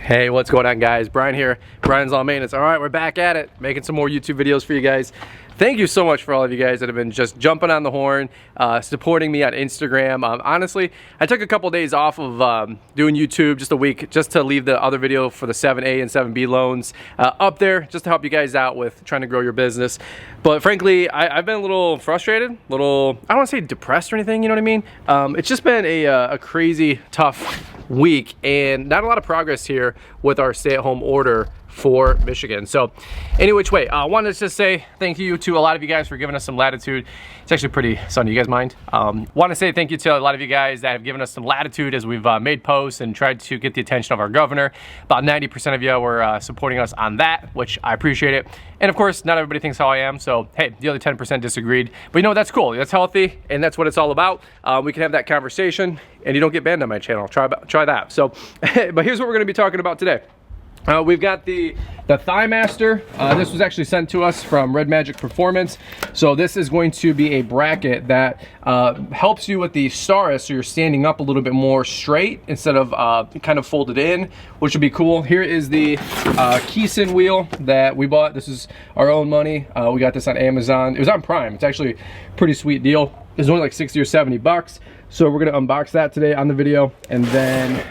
Hey, what's going on, guys? Brian here, Brian's Lawn Maintenance. All right, we're back at it, making some more YouTube videos for you guys. Thank you so much for all of you guys that have been just jumping on the horn, supporting me on Instagram. Honestly, I took a couple days off of doing YouTube, just a week, just to leave the other video for the 7A and 7B loans up there, just to help you guys out with trying to grow your business. But frankly, I've been a little frustrated, I don't want to say depressed or anything, you know what I mean? It's just been a crazy, tough week, and not a lot of progress here with our stay-at-home order for Michigan. So any which way, I wanted to just say thank you to a lot of you guys for giving us some latitude. It's actually pretty sunny. You guys mind? Want to say thank you to a lot of you guys that have given us some latitude as we've made posts and tried to get the attention of our governor. About 90% of you were supporting us on that, which I appreciate it. And of course, not everybody thinks how I am, so hey, the other 10% disagreed. But you know what, that's cool, that's healthy, and that's what it's all about. We can have that conversation, and you don't get banned on my channel. Try that. So, but here's what we're gonna be talking about today. We've got the Thigh Master. This was actually sent to us from Red Magic Performance. So this is going to be a bracket that helps you with the Staris, so you're standing up a little bit more straight instead of kind of folded in, which would be cool. Here is the Keson wheel that we bought. This is our own money. We got this on Amazon. It was on Prime. It's actually a pretty sweet deal. It's only like 60 or 70 bucks. So we're gonna unbox that today on the video. And then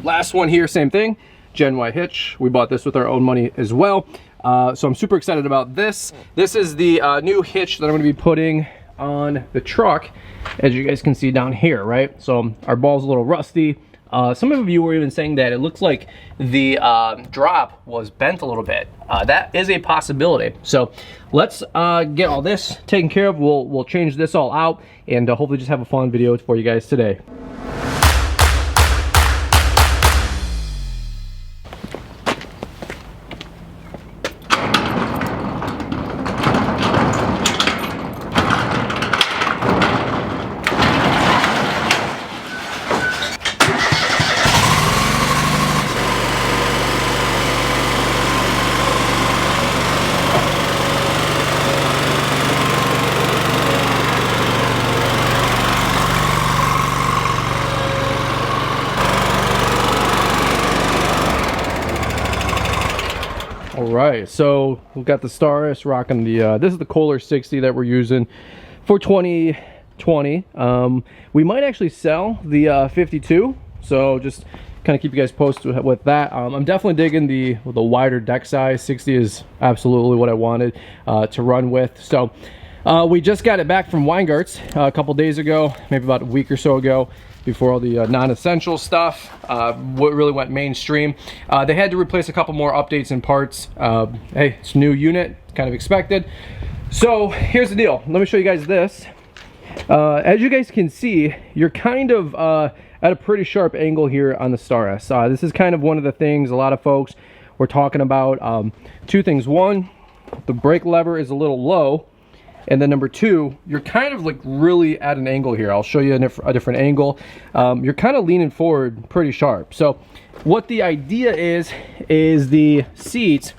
last one here, same thing. Gen Y Hitch. We bought this with our own money as well. So I'm super excited about this. This is the new hitch that I'm gonna be putting on the truck, as you guys can see down here, right? So our ball's a little rusty. Some of you were even saying that it looks like the drop was bent a little bit. That is a possibility. So let's get all this taken care of. We'll change this all out and hopefully just have a fun video for you guys today. All right, so we've got the Staris rocking the, this is the Kohler 60 that we're using for 2020. We might actually sell the 52, so just kind of keep you guys posted with that. I'm definitely digging the wider deck size. 60 is absolutely what I wanted to run with. So we just got it back from Weingart's a couple days ago, maybe about a week or so ago, before all the non-essential stuff what really went mainstream. They had to replace a couple more updates and parts. Hey, it's a new unit, kind of expected. So here's the deal. Let me show you guys this. As you guys can see, you're kind of at a pretty sharp angle here on the Staris. This is kind of one of the things a lot of folks were talking about. Two things. One, the brake lever is a little low. And then number two, you're kind of like really at an angle here. I'll show you a different angle. You're kind of leaning forward pretty sharp. So what the idea is the seat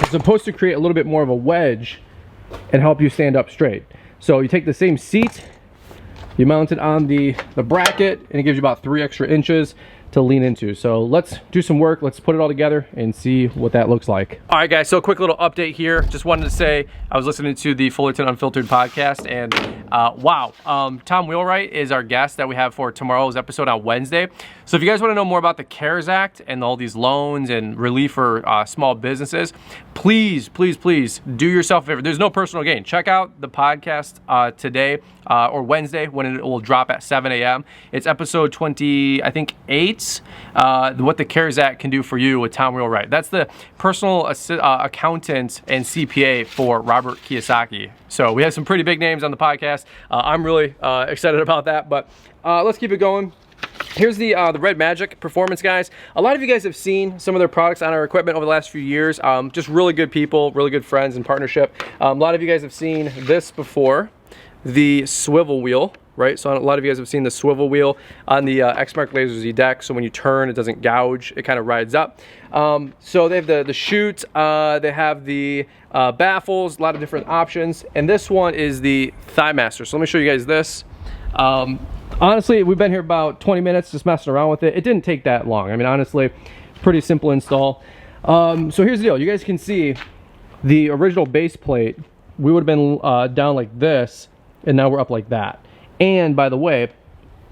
is supposed to create a little bit more of a wedge and help you stand up straight. So you take the same seat, you mount it on the bracket, and it gives you about 3 extra inches to lean into. So let's do some work. Let's put it all together and see what that looks like. All right, guys, so a quick little update here. Just wanted to say I was listening to the Fullerton Unfiltered podcast, and wow, Tom Wheelwright is our guest that we have for tomorrow's episode on Wednesday. So if you guys want to know more about the CARES Act and all these loans and relief for small businesses, please do yourself a favor. There's no personal gain. Check out the podcast today or Wednesday when it will drop at 7 a.m. It's episode 20, I think 8. What the CARES Act can do for you with Tom Wheelwright. That's the personal accountant and CPA for Robert Kiyosaki. So we have some pretty big names on the podcast. I'm really excited about that, but let's keep it going. Here's the Red Magic Performance guys. A lot of you guys have seen some of their products on our equipment over the last few years. Just really good people, really good friends in partnership. A lot of you guys have seen this before, the swivel wheel. Right, so a lot of you guys have seen the swivel wheel on the Exmark Laser Z deck. So when you turn, it doesn't gouge; it kind of rides up. So they have the chute, they have the baffles, a lot of different options, and this one is the Thigh Master. So let me show you guys this. Honestly, we've been here about 20 minutes just messing around with it. It didn't take that long. I mean, honestly, pretty simple install. So here's the deal. You guys can see the original base plate. We would have been down like this, and now we're up like that. And by the way,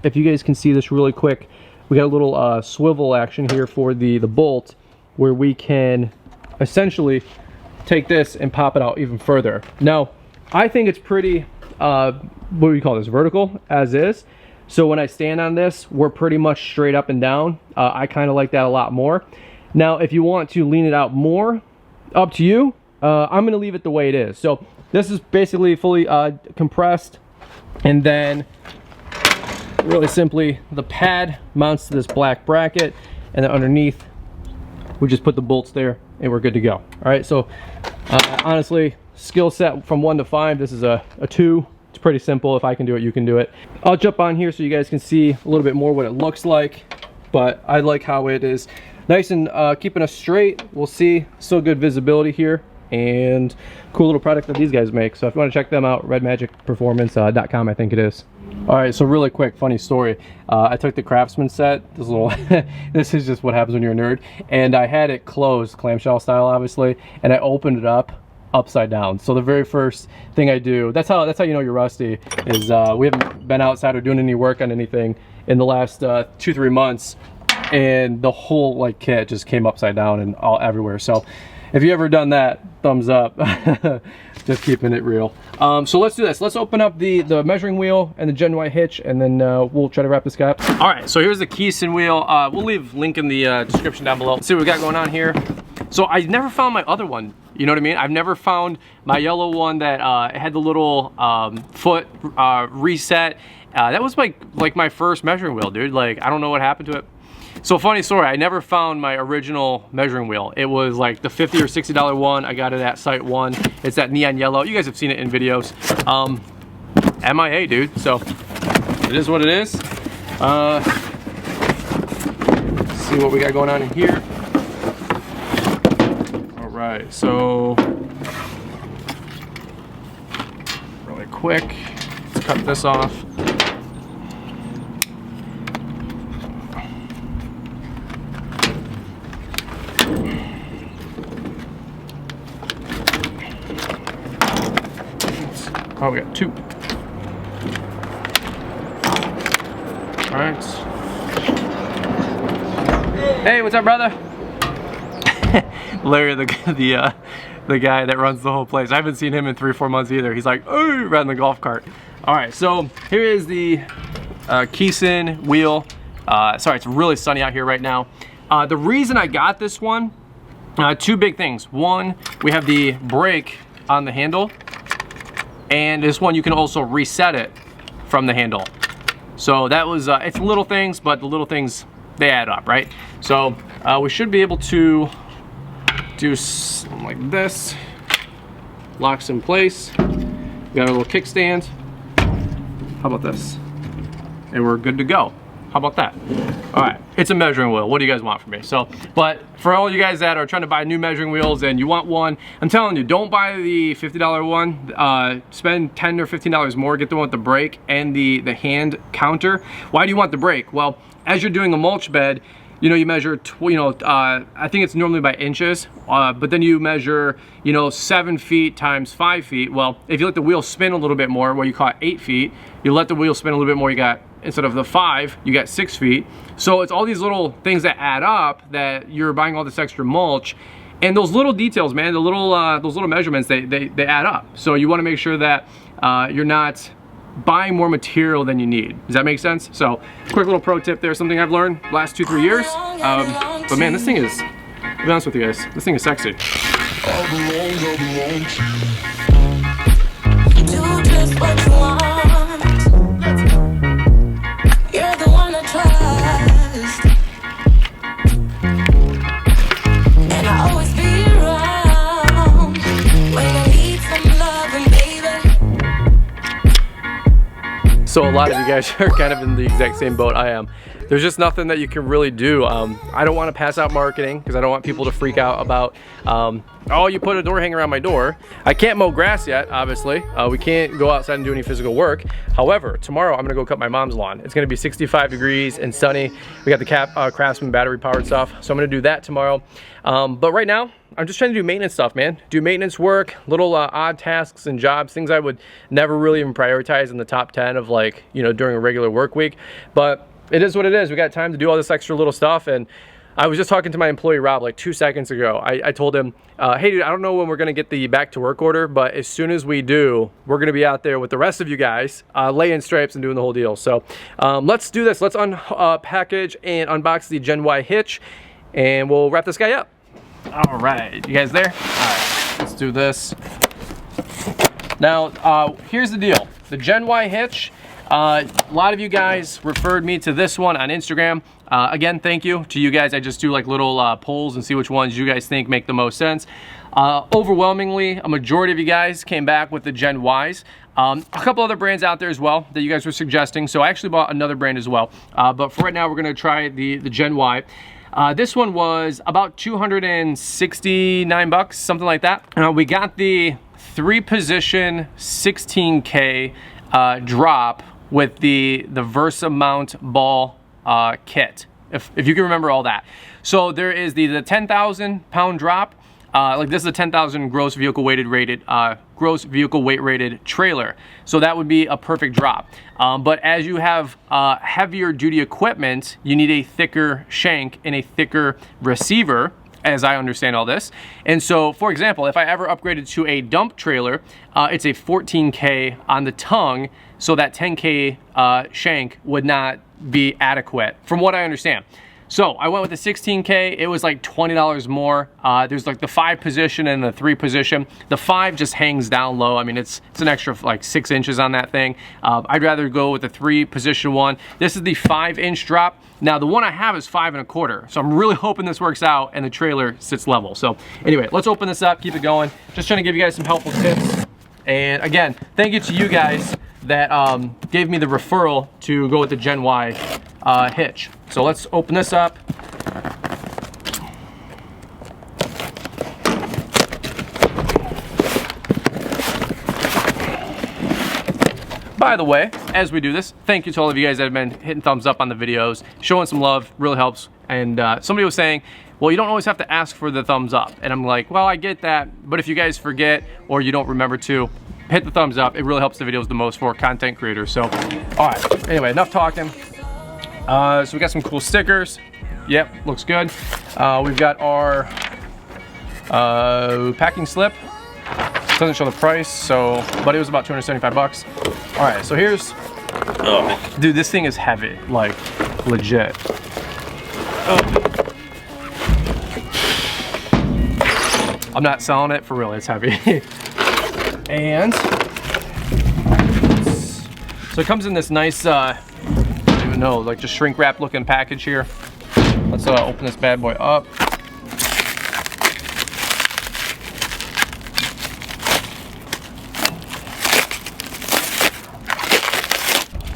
if you guys can see this really quick, we got a little swivel action here for the bolt, where we can essentially take this and pop it out even further. Now, I think it's pretty, what do you call this, vertical as is. So when I stand on this, we're pretty much straight up and down. I kind of like that a lot more. Now, if you want to lean it out more, up to you. I'm going to leave it the way it is. So this is basically fully compressed, and then really simply the pad mounts to this black bracket, and then underneath we just put the bolts there and we're good to go. All right, so honestly, skill set from 1 to 5, this is a 2. It's pretty simple. If I can do it, you can do it. I'll jump on here so you guys can see a little bit more what it looks like, but I like how it is nice and keeping us straight. We'll see, still good visibility here, and cool little product that these guys make. So if you want to check them out, redmagicperformance.com, I think it is. All right, so really quick, funny story. I took the Craftsman set, this little, this is just what happens when you're a nerd, and I had it closed, clamshell style, obviously, and I opened it up upside down. So the very first thing I do, that's how you know you're rusty, is we haven't been outside or doing any work on anything in the last 2-3 months, and the whole like kit just came upside down and all everywhere. So if you ever done that, thumbs up. Just keeping it real. So let's do this. Let's open up the measuring wheel and the Gen Y hitch, and then we'll try to wrap this guy up. All right, so here's the Keson wheel. We'll leave link in the description down below. Let's see what we got going on here. So I never found my other one. You know what I mean? I've never found my yellow one that had the little foot reset. That was like my first measuring wheel, dude. Like, I don't know what happened to it. So funny story, I never found my original measuring wheel. It was like the $50 or $60 one. I got it at Site One. It's that neon yellow. You guys have seen it in videos. MIA, dude. So it is what it is. Let's see what we got going on in here. All right, so really quick, let's cut this off. Oh, we got 2. All right. Hey, what's up, brother? Larry, the guy that runs the whole place. I haven't seen him in 3 or 4 months either. He's like, oh, riding the golf cart. All right, so here is the Keson wheel. Sorry, it's really sunny out here right now. The reason I got this one, 2 big things. One, we have the brake on the handle. And this one, you can also reset it from the handle. So that was, it's little things, but the little things, they add up, right? So we should be able to do something like this. Locks in place. We got a little kickstand. How about this? And we're good to go. How about that? All right, it's a measuring wheel. What do you guys want from me? So, but for all you guys that are trying to buy new measuring wheels and you want one, I'm telling you, don't buy the $50 one. Spend $10 or $15 more, get the one with the brake and the hand counter. Why do you want the brake? Well, as you're doing a mulch bed, you know, you measure, I think it's normally by inches, but then you measure, 7 feet times 5 feet. Well, if you let the wheel spin a little bit more, where you call it 8 feet, you let the wheel spin a little bit more, you got, instead of the 5, you got 6 feet. So it's all these little things that add up that you're buying all this extra mulch. And those little details, man, the little those little measurements, they add up. So you want to make sure that you're not buying more material than you need. Does that make sense? So quick little pro tip there, something I've learned last 2-3 years. But man, this thing is, to be honest with you guys, this thing is sexy. Do just what you want. You're the one I trust, and I always be around when I need some loving, baby. So a lot of you guys are kind of in the exact same boat I am. there's just nothing that you can really do. I don't want to pass out marketing because I don't want people to freak out about, oh, you put a door hanger on my door. I can't mow grass yet, obviously. We can't go outside and do any physical work. However, tomorrow I'm gonna go cut my mom's lawn. It's gonna be 65 degrees and sunny. We got the Craftsman battery powered stuff, so I'm gonna do that tomorrow. But right now, I'm just trying to do maintenance stuff, man. Do maintenance work, little odd tasks and jobs, things I would never really even prioritize in the top 10 of, like, you know, during a regular work week. But it is what it is. We got time to do all this extra little stuff. And I was just talking to my employee Rob like 2 seconds ago. I told him, hey dude, I don't know when we're gonna get the back to work order, but as soon as we do, we're gonna be out there with the rest of you guys, laying stripes and doing the whole deal. So let's do this. Let's unpackage and unbox the Gen Y Hitch, and we'll wrap this guy up. All right, you guys there? All right, let's do this. Now, here's the deal. The Gen Y Hitch, a lot of you guys referred me to this one on Instagram. Again, thank you to you guys. I just do like little polls and see which ones you guys think make the most sense. Overwhelmingly, a majority of you guys came back with the Gen Ys. A couple other brands out there as well that you guys were suggesting. So I actually bought another brand as well. But for right now, we're gonna try the Gen Y. This one was about 269 bucks, something like that. We got the 3-position 16K drop with the Versa mount ball kit, if you can remember all that. So there is the 10,000 pound drop. Like this is a 10,000 gross vehicle weight rated trailer. So that would be a perfect drop. But as you have heavier duty equipment, you need a thicker shank and a thicker receiver, as I understand all this. And so, for example, if I ever upgraded to a dump trailer, it's a 14K on the tongue, so that 10K shank would not be adequate, from what I understand. So I went with the 16K. It was like $20 more. There's like the 5-position and the 3-position. The 5 just hangs down low. I mean, it's an extra like 6 inches on that thing. I'd rather go with the 3-position one. This is the 5-inch drop. Now the one I have is 5 1/4. So I'm really hoping this works out and the trailer sits level. So anyway, let's open this up, keep it going. Just trying to give you guys some helpful tips. And again, thank you to you guys that gave me the referral to go with the Gen Y Hitch. So let's open this up. By the way, as we do this, thank you to all of you guys that have been hitting thumbs up on the videos, showing some love, really helps. And somebody was saying, well, you don't always have to ask for the thumbs up. And I'm like, well, I get that, but if you guys forget or you don't remember to, hit the thumbs up. It really helps the videos the most for content creators. So, all right, anyway, enough talking. So we got some cool stickers. Yep, looks good. We've got our packing slip. Doesn't show the price, so, but it was about 275 bucks. All right, so here's, dude, this thing is heavy, like legit. I'm not selling it for real, it's heavy. And so it comes in this nice, I don't even know, like just shrink wrap looking package here. Let's open this bad boy up.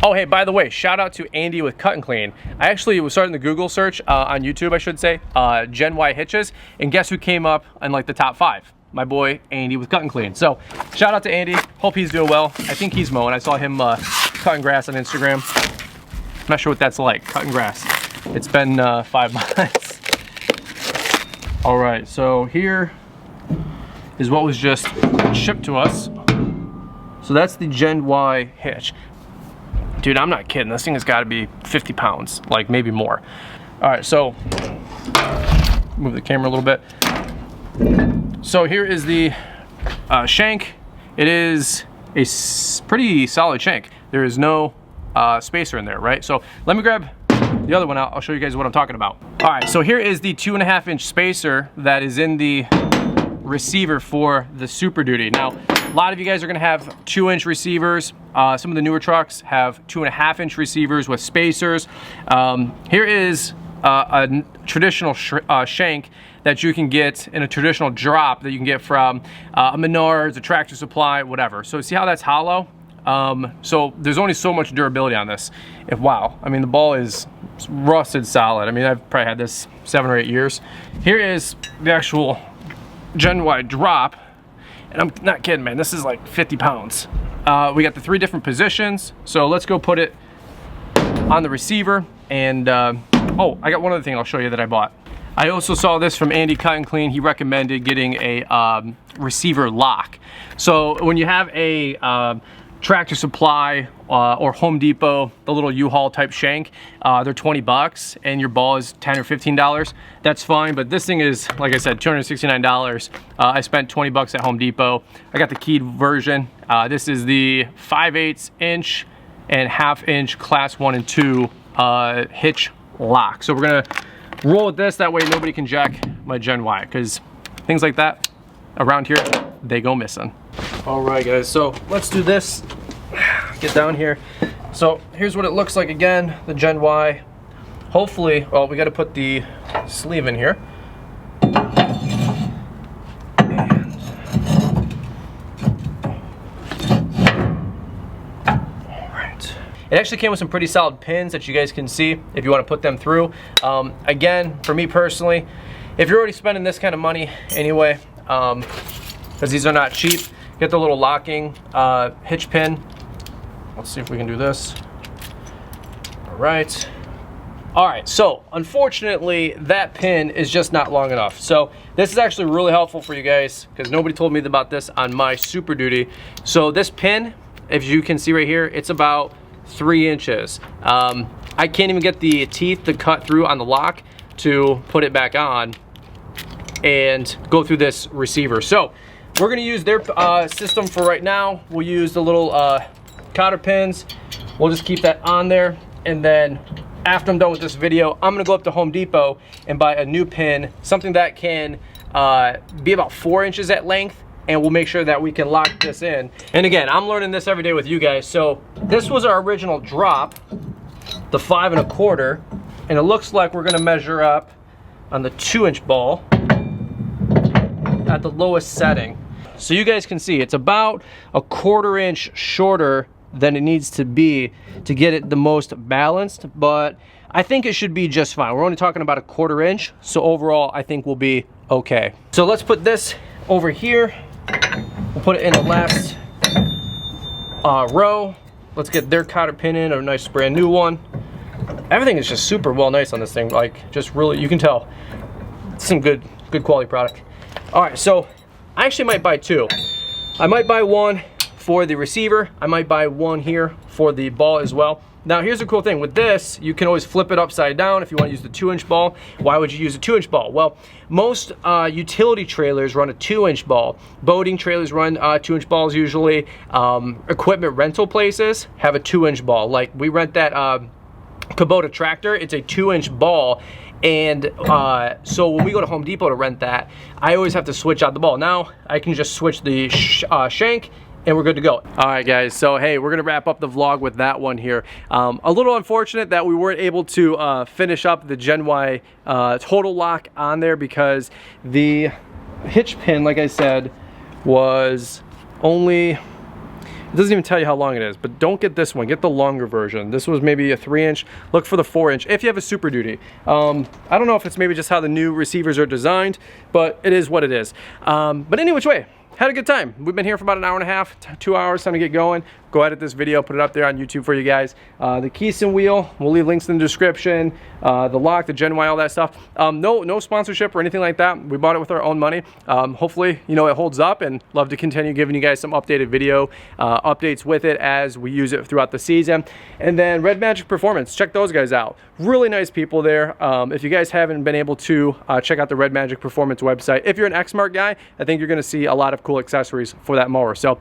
Oh, hey, by the way, shout out to Andy with Cut and Clean. I actually was starting the Google search on YouTube, I should say, Gen Y hitches, and guess who came up in like the top 5? My boy Andy with Cut and Clean. So shout out to Andy. Hope he's doing well. I think he's mowing. I saw him cutting grass on Instagram. I'm not sure what that's like, cutting grass. It's been 5 months. All right, so here is what was just shipped to us. So that's the Gen Y hitch. Dude, I'm not kidding. This thing has got to be 50 pounds, like maybe more. All right, so move the camera a little bit. So here is the shank. It is a pretty solid shank. There is no spacer in there, right? So let me grab the other one out. I'll show you guys what I'm talking about. All right, so here is the 2.5-inch spacer that is in the receiver for the Super Duty. Now, a lot of you guys are gonna have 2-inch receivers. Some of the newer trucks have 2.5-inch receivers with spacers. Here is a traditional shank that you can get in a traditional drop that you can get from a Menards, a Tractor Supply, whatever. So see how that's hollow? So there's only so much durability on this. Wow, I mean the ball is It's rusted solid. I mean, I've probably had this 7 or 8 years. Here is the actual Gen Y drop, and I'm not kidding, man. This is like 50 pounds. We got the 3 different positions, so let's go put it on the receiver. And oh, I got one other thing I'll show you that I bought. I also saw this from Andy Cut and Clean. He recommended getting a receiver lock. So when you have a Tractor Supply or Home Depot, the little U-Haul type shank, they're 20 bucks and your ball is $10 or $15. That's fine, but this thing is, like I said, $269. I spent 20 bucks at Home Depot. I got the keyed version. This is the 5/8 inch and 1/2 inch class 1 and 2 hitch lock. So we're gonna roll with this, that way nobody can jack my Gen Y, because things like that around here, they go missing. All right, guys, so let's do this. Get down here. So here's what it looks like again, the Gen Y. Hopefully, well, we got to put the sleeve in here. And all right. It actually came with some pretty solid pins that you guys can see if you want to put them through. Again, for me personally, if you're already spending this kind of money anyway, because these are not cheap, get the little locking hitch pin. Let's see if we can do this. All right. All right, so unfortunately, that pin is just not long enough. So this is actually really helpful for you guys because nobody told me about this on my Super Duty. So this pin, if you can see right here, it's about 3 inches. I can't even get the teeth to cut through on the lock to put it back on and go through this receiver. So we're gonna use their system for right now. We'll use the little cotter pins. We'll just keep that on there, and then after I'm done with this video, I'm gonna go up to Home Depot and buy a new pin, something that can be about 4 inches at length, and we'll make sure that we can lock this in. And again, I'm learning this every day with you guys. So this was our original drop, the 5 1/4, and it looks like we're gonna measure up on the 2-inch ball at the lowest setting. So you guys can see it's about a 1/4 inch shorter than it needs to be to get it the most balanced, but I think it should be just fine. We're only talking about a 1/4 inch, so overall I think we'll be okay. So let's put this over here. We'll put it in the last row. Let's get their cotter pin in, a nice brand new one. Everything is just super well nice on this thing, like just really, you can tell it's some good quality product. All right, so I actually might buy 2. I might buy one for the receiver. I might buy one here for the ball as well. Now here's the cool thing with this, you can always flip it upside down if you want to use the 2-inch ball. Why would you use a 2-inch ball? Well, most utility trailers run a 2-inch ball. Boating trailers run 2-inch balls usually. Equipment rental places have a 2-inch ball. Like we rent that Kubota tractor, it's a 2-inch ball. And so when we go to Home Depot to rent that, I always have to switch out the ball. Now I can just switch the shank and we're good to go. All right, guys, so hey, we're gonna wrap up the vlog with that one here. A little unfortunate that we weren't able to finish up the Gen Y total lock on there because the hitch pin, like I said, was only, it doesn't even tell you how long it is, but don't get this one, get the longer version. This was maybe a 3-inch, look for the 4-inch if you have a Super Duty. I don't know if it's maybe just how the new receivers are designed, but it is what it is. But any which way, had a good time. We've been here for about an hour and a half, 2 hours, time to get going. Go edit this video, put it up there on YouTube for you guys. The Keson wheel, we'll leave links in the description. The lock, the Gen Y, all that stuff. No sponsorship or anything like that. We bought it with our own money. Hopefully, you know, it holds up, and love to continue giving you guys some updated video updates with it as we use it throughout the season. And then Red Magic Performance, check those guys out. Really nice people there. If you guys haven't been able to check out the Red Magic Performance website, if you're an Exmark guy, I think you're gonna see a lot of cool accessories for that mower. So